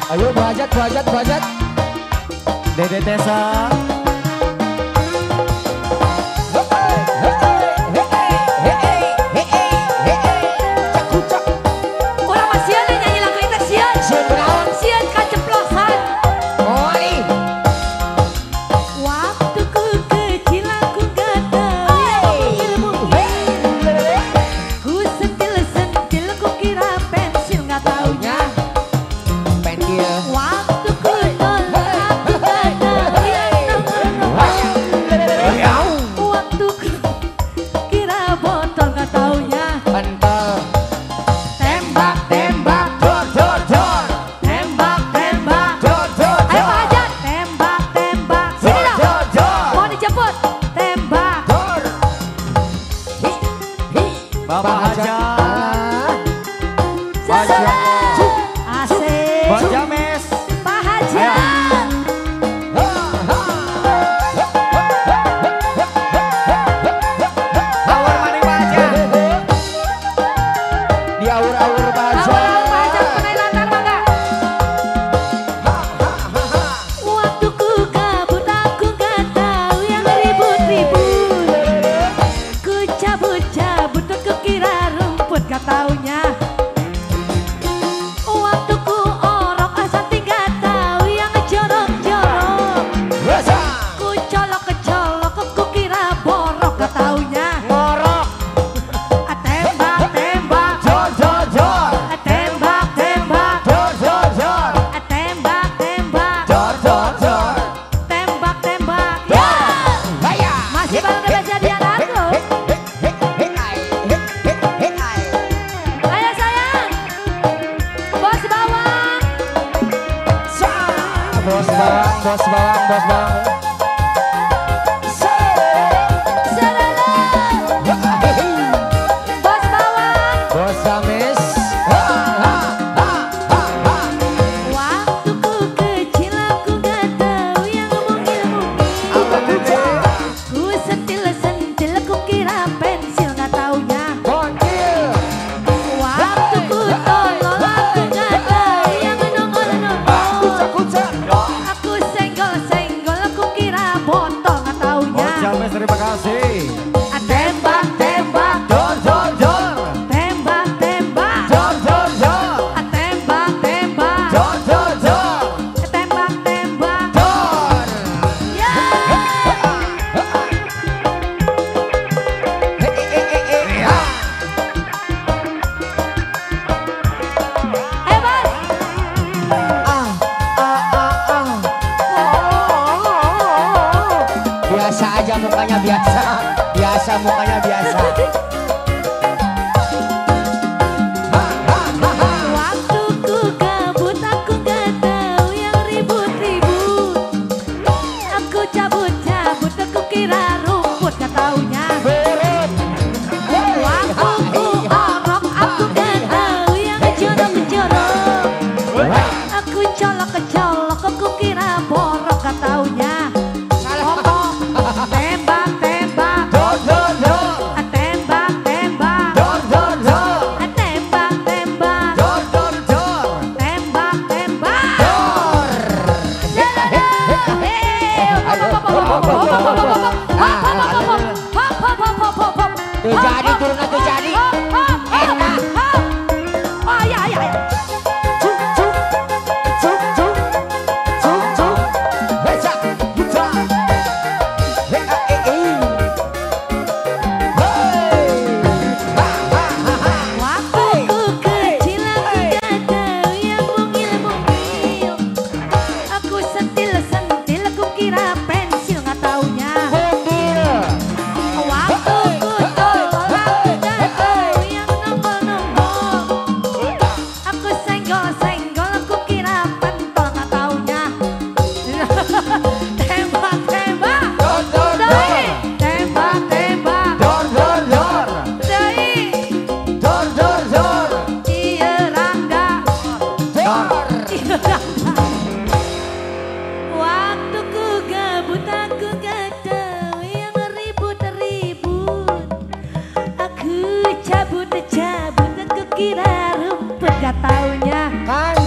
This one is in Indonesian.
Ayo buajat, buajat, buajat. Dede Tesa. Bapak Hajat, Asik. Bos James, Pak Hajat. Power maning Pak Hajat. Di aur-aur Pak Hajat. Awal Pak Hajat mengenai lantar mangga. Waktu ku kabut aku gak tahu yang ribut-ribut. Ku cabut-cabut aku kira rumput gak taunya. Waktu ku orok asal tinggal tahu yang jorok-jorok. Ku colok-colok aku kira borok gak taunya. Ngorok, Tembak-tembak, jor jor jor, tembak-tembak, jor jor jor, tembak-tembak, jor jor jor. tembak-tembak. Ya, Haya. masih baru bebas jadian aku. Ayo sayang, bos bawang. Bos bawang, bos bawang, bos bawang. Bos bawang. Bos James. Waktu ku kecil aku gak tahu yang mungil-mungil. Apa tuh? Ku sentil-sentil aku kira pensil gak taunya. Bondil. Waktu ku tolol aku gak tahu yang nongol-nongol. Kucak-kucak. Aku senggol-senggol aku kira botol gak taunya. Bos James terima kasih. Tembak-tembak, Jor jor jor, tembak-tembak, jor jor jor, tembak-tembak, jor jor jor, tembak-tembak. jor. Ya, hebat. Biasa aja mukanya biasa. Biasa mukanya biasa. Waktu ku kabut aku gak tahu yang ribut-ribut. Aku cabut-cabut aku kira rumput gak taunya. Waktu ku orok aku gak tahu yang jorok-jorok. Aku colok-colok aku kira borok gak taunya. Tembak-tembak, Jor jor jor, tembak-tembak, jor jor jor, tembak-tembak, jor jor jor, tembak-tembak. Tuh jadi turun tuh jadi. Enak. Oh ya ya ya. Cuk cuk. Cuk cuk. Cuk cuk. Beca. Beca. Waktu ku kecil aku gak tahu yang mungil-mungil. Aku sentil-sentil aku kira pensil gak taunya. Waktu ku tolol aku gak tahu yang nongol-nongol. Aku senggol-senggol aku kira pentol gak taunya. Tembak-tembak, jor jor jor, tembak-tembak, jor jor jor, doi, jor jor jor, iya rangga. jor. Waktu ku gabut aku gak tahu yang ribut-ribut. Aku cabut-cabut aku kira rumput gak taunya. Kan